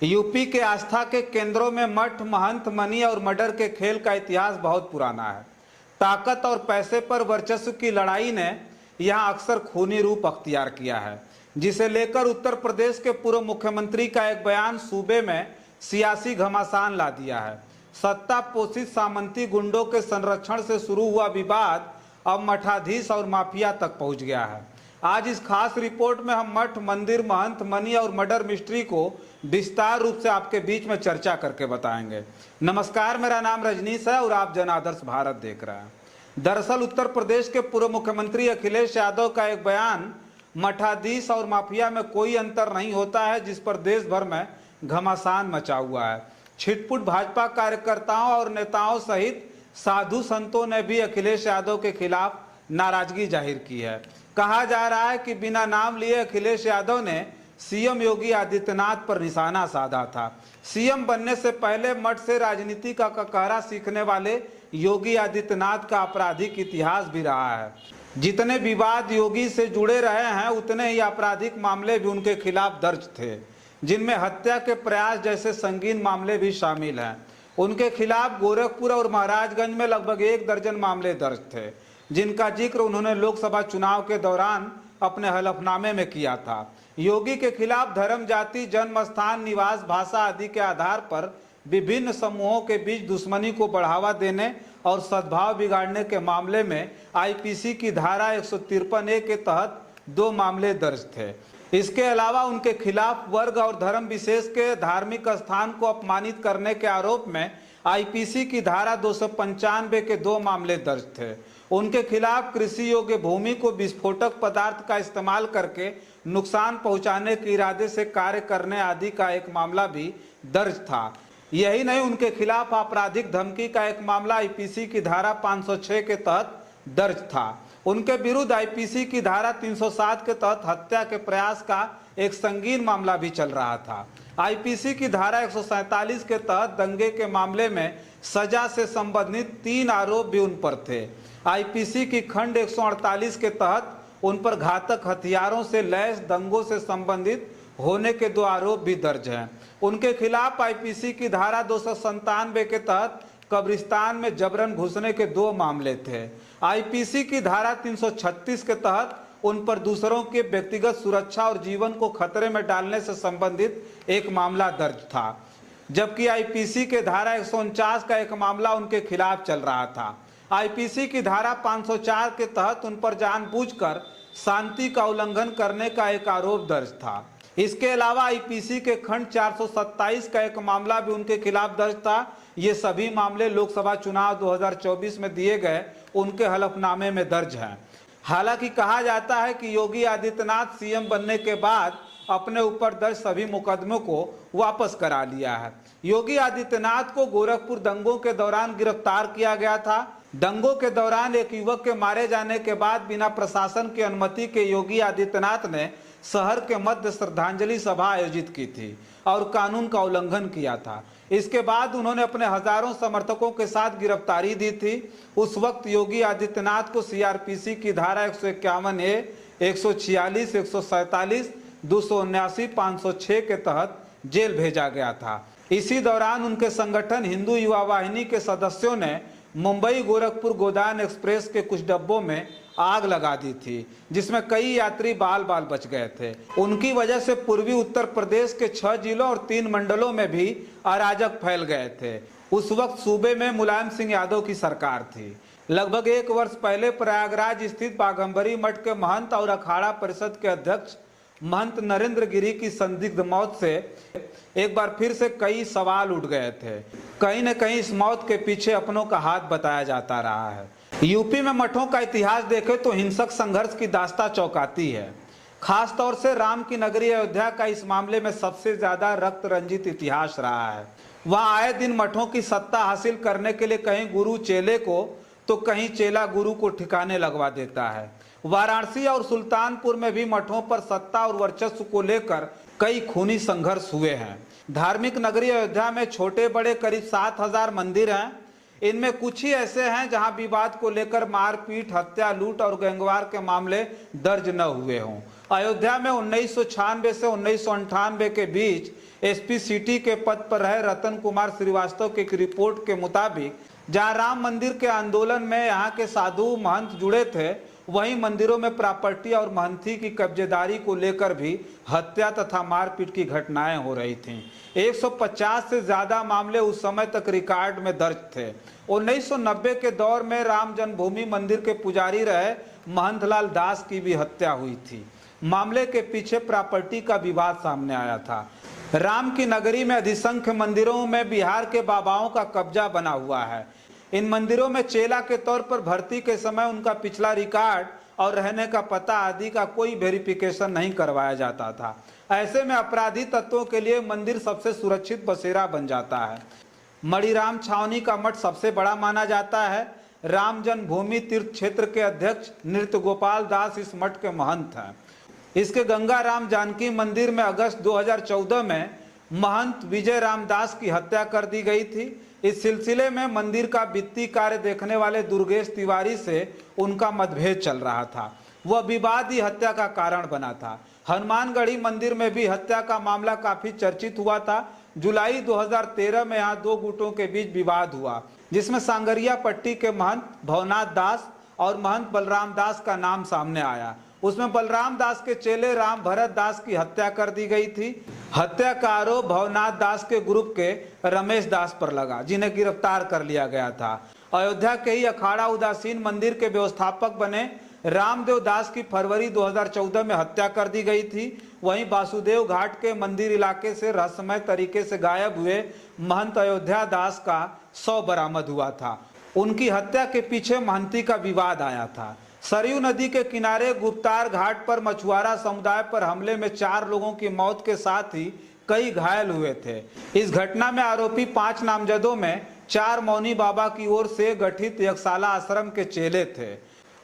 UP के आस्था के केंद्रों में मठ, महंत, मनी और मर्डर के खेल का इतिहास बहुत पुराना है। ताकत और पैसे पर वर्चस्व की लड़ाई ने यहाँ अक्सर खूनी रूप अख्तियार किया है, जिसे लेकर उत्तर प्रदेश के पूर्व मुख्यमंत्री का एक बयान सूबे में सियासी घमासान ला दिया है। सत्ता पोषित सामंती गुंडों के संरक्षण से शुरू हुआ विवाद अब मठाधीश और माफिया तक पहुंच गया है। आज इस खास रिपोर्ट में हम मठ, मंदिर, महंत, मनी और मर्डर मिस्ट्री को विस्तार रूप से आपके बीच में चर्चा करके बताएंगे। नमस्कार, मेरा नाम रजनीश है और आप जन आदर्श भारत देख रहे हैं। दरअसल उत्तर प्रदेश के पूर्व मुख्यमंत्री अखिलेश यादव का एक बयान मठाधीश और माफिया में कोई अंतर नहीं होता है, जिस पर देश भर में घमासान मचा हुआ है। छिटपुट भाजपा कार्यकर्ताओं और नेताओं सहित साधु संतों ने भी अखिलेश यादव के खिलाफ नाराजगी जाहिर की है। कहा जा रहा है कि बिना नाम लिए अखिलेश यादव ने सीएम योगी आदित्यनाथ पर निशाना साधा था। सीएम बनने से पहले मठ से राजनीति का ककहरा सीखने वाले योगी आदित्यनाथ का आपराधिक इतिहास भी रहा है। जितने विवाद योगी से जुड़े रहे हैं, उतने ही आपराधिक मामले भी उनके खिलाफ दर्ज थे, जिनमें हत्या के प्रयास जैसे संगीन मामले भी शामिल हैं। उनके खिलाफ गोरखपुर और महाराजगंज में लगभग 1 दर्जन मामले दर्ज थे, जिनका जिक्र उन्होंने लोकसभा चुनाव के दौरान अपने हलफनामे में किया था। योगी के खिलाफ धर्म, जाति, जन्म स्थान, निवास, भाषा आदि के आधार पर विभिन्न समूहों के बीच दुश्मनी को बढ़ावा देने और सद्भाव बिगाड़ने के मामले में आईपीसी की धारा 153A के तहत 2 मामले दर्ज थे। इसके अलावा उनके खिलाफ वर्ग और धर्म विशेष के धार्मिक स्थान को अपमानित करने के आरोप में आईपीसी की धारा 295 के 2 मामले दर्ज थे। उनके खिलाफ कृषि योग्य भूमि को विस्फोटक पदार्थ का इस्तेमाल करके नुकसान पहुंचाने के इरादे से कार्य करने आदि का एक मामला भी दर्ज था। यही नहीं, उनके खिलाफ आपराधिक धमकी का एक मामला आईपीसी की धारा 506 के तहत दर्ज था। उनके विरुद्ध आईपीसी की धारा 307 के तहत हत्या के प्रयास का एक संगीन मामला भी चल रहा था। आईपीसी की धारा 147 के तहत दंगे के मामले में सजा से संबंधित 3 आरोप भी उन पर थे। आईपीसी की खंड 148 के तहत उन पर घातक हथियारों से लैस दंगों से संबंधित होने के 2 आरोप भी दर्ज हैं। उनके खिलाफ आईपीसी की धारा 297 के तहत कब्रिस्तान में जबरन घुसने के 2 मामले थे। आईपीसी की धारा 336 के तहत उन पर दूसरों के व्यक्तिगत सुरक्षा और जीवन को खतरे में डालने से संबंधित एक मामला दर्ज था, जबकि आईपीसी के धारा 149 का एक मामला उनके खिलाफ चल रहा था। आईपीसी की धारा 504 के तहत उन पर जानबूझकर शांति का उल्लंघन करने का एक आरोप दर्ज था। इसके अलावा आईपीसी के खंड 427 का एक मामला भी उनके खिलाफ दर्ज था। ये सभी मामले लोकसभा चुनाव 2024 में दिए गए उनके हलफनामे में दर्ज हैं। हालांकि कहा जाता है कि योगी आदित्यनाथ सीएम बनने के बाद अपने ऊपर दर्ज सभी मुकदमों को वापस करा लिया है। योगी आदित्यनाथ को गोरखपुर दंगों के दौरान गिरफ्तार किया गया था। दंगों के दौरान एक युवक के मारे जाने के बाद बिना प्रशासन की अनुमति के योगी आदित्यनाथ ने शहर के मध्य श्रद्धांजलि सभा आयोजित की थी और कानून का उल्लंघन किया था। इसके बाद उन्होंने अपने हजारों समर्थकों के साथ गिरफ्तारी दी थी। उस वक्त योगी आदित्यनाथ को सीआरपीसी की धारा 151A, 146, 147, 279, 506 के तहत जेल भेजा गया था। इसी दौरान उनके संगठन हिंदू युवा वाहिनी के सदस्यों ने मुंबई गोरखपुर गोदान एक्सप्रेस के कुछ डब्बों में आग लगा दी थी, जिसमें कई यात्री बाल बाल बच गए थे। उनकी वजह से पूर्वी उत्तर प्रदेश के 6 जिलों और 3 मंडलों में भी अराजक फैल गए थे। उस वक्त सूबे में मुलायम सिंह यादव की सरकार थी। लगभग 1 वर्ष पहले प्रयागराज स्थित बाघंबरी मठ के महंत और अखाड़ा परिषद के अध्यक्ष महंत नरेंद्र गिरी की संदिग्ध मौत से एक बार फिर से कई सवाल उठ गए थे। कहीं न कहीं इस मौत के पीछे अपनों का हाथ बताया जाता रहा है। यूपी में मठों का इतिहास देखें तो हिंसक संघर्ष की दास्तां चौंकाती है। खास तौर से राम की नगरी अयोध्या का इस मामले में सबसे ज्यादा रक्त रंजित इतिहास रहा है। वहां आए दिन मठों की सत्ता हासिल करने के लिए कहीं गुरु चेले को तो कहीं चेला गुरु को ठिकाने लगवा देता है। वाराणसी और सुल्तानपुर में भी मठों पर सत्ता और वर्चस्व को लेकर कई खूनी संघर्ष हुए हैं। धार्मिक नगरी अयोध्या में छोटे बड़े करीब 7000 मंदिर हैं। इनमें कुछ ही ऐसे हैं जहां विवाद को लेकर मारपीट, हत्या, लूट और गैंगवार के मामले दर्ज न हुए हों। अयोध्या में 1996 से 1998 के बीच एसपी सिटी के पद पर रहे रतन कुमार श्रीवास्तव की एक रिपोर्ट के मुताबिक जहां राम मंदिर के आंदोलन में यहां के साधु महंत जुड़े थे, वहीं मंदिरों में प्रॉपर्टी और महंती की कब्जेदारी को लेकर भी हत्या तथा मारपीट की घटनाएं हो रही थीं। 150 से ज्यादा मामले उस समय तक रिकॉर्ड में दर्ज थे। 1990 के दौर में राम जन्मभूमि मंदिर के पुजारी रहे महंतलाल दास की भी हत्या हुई थी। मामले के पीछे प्रॉपर्टी का विवाद सामने आया था। राम की नगरी में अधिसंख्य मंदिरों में बिहार के बाबाओं का कब्जा बना हुआ है। इन मंदिरों में चेला के तौर पर भर्ती के समय उनका पिछला रिकॉर्ड और रहने का पता आदि का कोई वेरिफिकेशन नहीं करवाया जाता था। ऐसे में अपराधी तत्वों के लिए मंदिर सबसे सुरक्षित बसेरा बन जाता है। मणिराम छावनी का मठ सबसे बड़ा माना जाता है। राम जन्मभूमि तीर्थ क्षेत्र के अध्यक्ष नृत्य गोपाल दास इस मठ के महंत हैं। इसके गंगा राम जानकी मंदिर में अगस्त 2014 में महंत विजय रामदास की हत्या कर दी गई थी। इस सिलसिले में मंदिर का वित्तीय कार्य देखने वाले दुर्गेश तिवारी से उनका मतभेद चल रहा था। वह विवाद ही हत्या का कारण बना था। हनुमानगढ़ी मंदिर में भी हत्या का मामला काफी चर्चित हुआ था। जुलाई 2013 में यहाँ दो गुटों के बीच विवाद हुआ, जिसमें सांगरिया पट्टी के महंत भवनाथ दास और महंत बलराम दास का नाम सामने आया। उसमें बलराम दास के चेले राम भरत दास की हत्या कर दी गई थी। हत्या का आरोप भवनाथ दास के ग्रुप के रमेश दास पर लगा, जिन्हें गिरफ्तार कर लिया गया था। अयोध्या के ही अखाड़ा उदासीन मंदिर के व्यवस्थापक बने रामदेव दास की फरवरी 2014 में हत्या कर दी गई थी। वहीं वासुदेव घाट के मंदिर इलाके से रहस्यमय तरीके से गायब हुए महंत अयोध्या दास का शव बरामद हुआ था। उनकी हत्या के पीछे महंती का विवाद आया था। सरयू नदी के किनारे गुप्तार घाट पर मछुआरा समुदाय पर हमले में 4 लोगों की मौत के साथ ही कई घायल हुए थे। इस घटना में आरोपी 5 नामजदों में 4 मौनी बाबा की ओर से गठित यज्ञशाला आश्रम के चेले थे।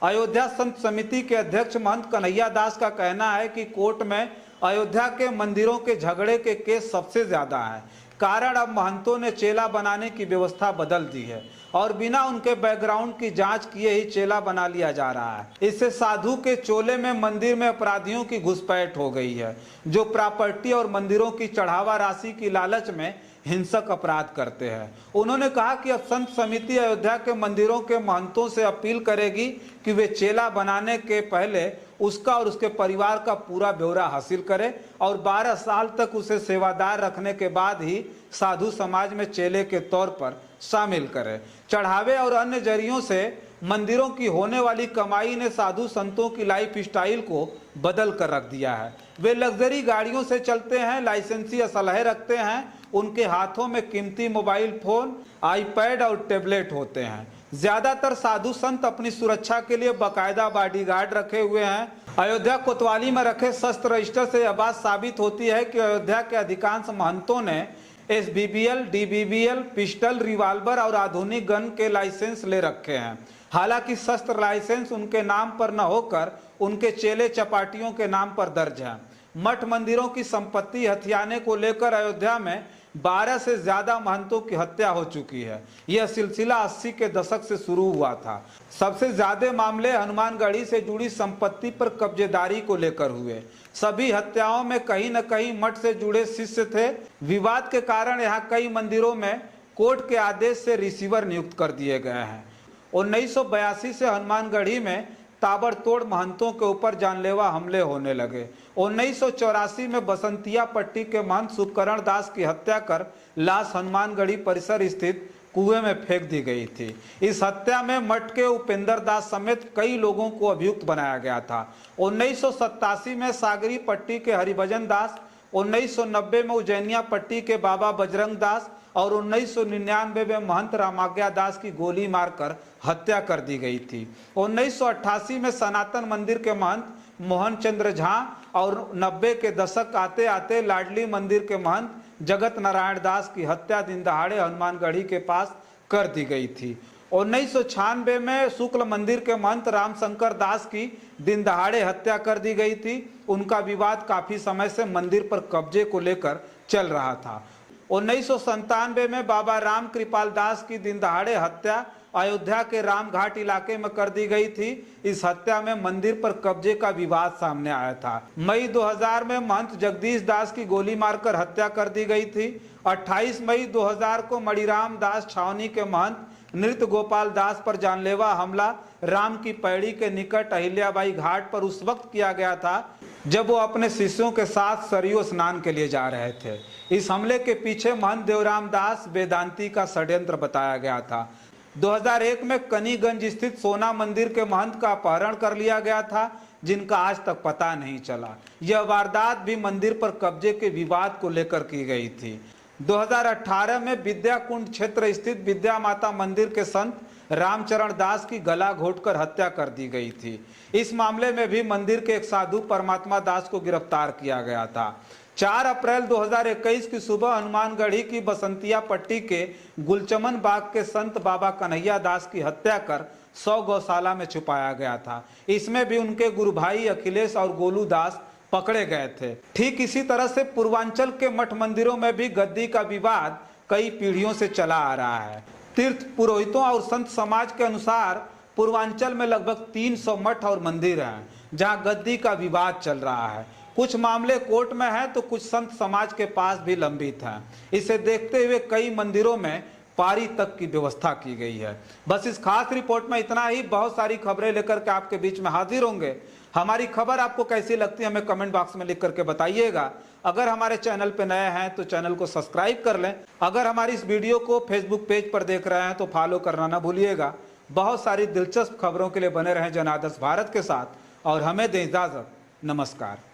अयोध्या संत समिति के अध्यक्ष महंत कन्हैया दास का कहना है कि कोर्ट में अयोध्या के मंदिरों के झगड़े के केस सबसे ज्यादा है। कारण अब महंतों ने चेला बनाने की व्यवस्था बदल दी है और बिना उनके बैकग्राउंड की जांच किए ही चेला बना लिया जा रहा है। इससे साधु के चोले में मंदिर में अपराधियों की घुसपैठ हो गई है, जो प्रॉपर्टी और मंदिरों की चढ़ावा राशि की लालच में हिंसक अपराध करते हैं। उन्होंने कहा कि अब संत समिति अयोध्या के मंदिरों के महंतों से अपील करेगी कि वे चेला बनाने के पहले उसका और उसके परिवार का पूरा ब्यौरा हासिल करें और 12 साल तक उसे सेवादार रखने के बाद ही साधु समाज में चेले के तौर पर शामिल करें। चढ़ावे और अन्य जरियों से मंदिरों की होने वाली कमाई ने साधु संतों की लाइफ स्टाइल को बदल कर रख दिया है। वे लग्जरी गाड़ियों से चलते हैं, लाइसेंसी असलहे रखते हैं, उनके हाथों में कीमती मोबाइल फोन, आईपैड और टेबलेट होते हैं। ज्यादातर साधु संत अपनी सुरक्षा के लिए बाकायदा बॉडीगार्ड रखे हुए हैं। अयोध्या कोतवाली में रखे शस्त्र रजिस्टर से यह बात साबित होती है कि अयोध्या के अधिकांश महंतों ने SBBL, DBBL, पिस्टल, रिवाल्वर और आधुनिक गन के लाइसेंस ले रखे हैं। हालांकि शस्त्र लाइसेंस उनके नाम पर न होकर उनके चेले चपाटियों के नाम पर दर्ज है। मठ मंदिरों की संपत्ति हथियाने को लेकर अयोध्या में 12 से ज्यादा महंतों की हत्या हो चुकी है। यह सिलसिला 80 के दशक से शुरू हुआ था। सबसे ज्यादा मामले हनुमानगढ़ी से जुड़ी संपत्ति पर कब्जेदारी को लेकर हुए। सभी हत्याओं में कहीं न कहीं मठ से जुड़े शिष्य थे। विवाद के कारण यहाँ कई मंदिरों में कोर्ट के आदेश से रिसीवर नियुक्त कर दिए गए हैं। 1982 से हनुमानगढ़ी में ताबड़तोड़ महंतों के ऊपर जानलेवा हमले होने लगे। 1984 में बसंतिया पट्टी के महंत सुखकरण दास की हत्या कर लाश हनुमानगढ़ी परिसर स्थित कुएं में फेंक दी गई थी। इस हत्या में मठ के उपेंद्र दास समेत कई लोगों को अभियुक्त बनाया गया था। 1987 में सागरी पट्टी के हरिभजन दास, 1990 में उज्जैनिया पट्टी के बाबा बजरंग दास और 1999 में महंत रामाज्ञा दास की गोली मारकर हत्या कर दी गई थी। 1988 में सनातन मंदिर के महंत मोहन चंद्र झा और 90 के दशक आते आते लाडली मंदिर के महंत जगत नारायण दास की हत्या दिन दहाड़े हनुमानगढ़ी के पास कर दी गई थी। 1996 में शुक्ल मंदिर के महंत रामशंकर दास की दिन दहाड़े हत्या कर दी गई थी। उनका विवाद काफी समय से मंदिर पर कब्जे को लेकर चल रहा था। 1997 में बाबा राम कृपाल दास की दिन दहाड़े हत्या अयोध्या के रामघाट इलाके में कर दी गई थी। इस हत्या में मंदिर पर कब्जे का विवाद सामने आया था। मई 2000 में महंत जगदीश दास की गोली मारकर हत्या कर दी गई थी। 28 मई 2000 को मणिराम दास छावनी के महंत नृत्य गोपाल दास पर जानलेवा हमला राम की पैड़ी के निकट अहिल्याबाई घाट पर उस वक्त किया गया था जब वो अपने शिष्यों के साथ सरयू स्नान के लिए जा रहे थे। इस हमले के पीछे महंत देवराम दास वेदांती का षड्यंत्र बताया गया था। 2001 में कनीगंज स्थित सोना मंदिर के महंत का अपहरण कर लिया गया था, जिनका आज तक पता नहीं चला। यह वारदात भी मंदिर पर कब्जे के विवाद को लेकर की गई थी। 2018 में विद्याकुंड क्षेत्र स्थित विद्या माता मंदिर के संत रामचरण दास की गला घोटकर हत्या कर दी गई थी। इस मामले में भी मंदिर के एक साधु परमात्मा दास को गिरफ्तार किया गया था। 4 अप्रैल 2021 की सुबह हनुमानगढ़ी की बसंतिया पट्टी के गुलचमन बाग के संत बाबा कन्हैया दास की हत्या कर 100 गौशाला में छुपाया गया था। इसमें भी उनके गुरु भाई अखिलेश और गोलू दास पकड़े गए थे। ठीक इसी तरह से पूर्वांचल के मठ मंदिरों में भी गद्दी का विवाद कई पीढ़ियों से चला आ रहा है। तीर्थ पुरोहितों और संत समाज के अनुसार पूर्वांचल में लगभग 300 मठ और मंदिर हैं जहां गद्दी का विवाद चल रहा है। कुछ मामले कोर्ट में हैं तो कुछ संत समाज के पास भी लंबित हैं। इसे देखते हुए कई मंदिरों में पारी तक की व्यवस्था की गई है। बस इस खास रिपोर्ट में इतना ही। बहुत सारी खबरें लेकर के आपके बीच में हाजिर होंगे। हमारी खबर आपको कैसी लगती है हमें कमेंट बॉक्स में लिख करके बताइएगा। अगर हमारे चैनल पे नए हैं तो चैनल को सब्सक्राइब कर लें। अगर हमारी इस वीडियो को फेसबुक पेज पर देख रहे हैं तो फॉलो करना ना भूलिएगा। बहुत सारी दिलचस्प खबरों के लिए बने रहें जन आदर्श भारत के साथ और हमें दें इजाजत। नमस्कार।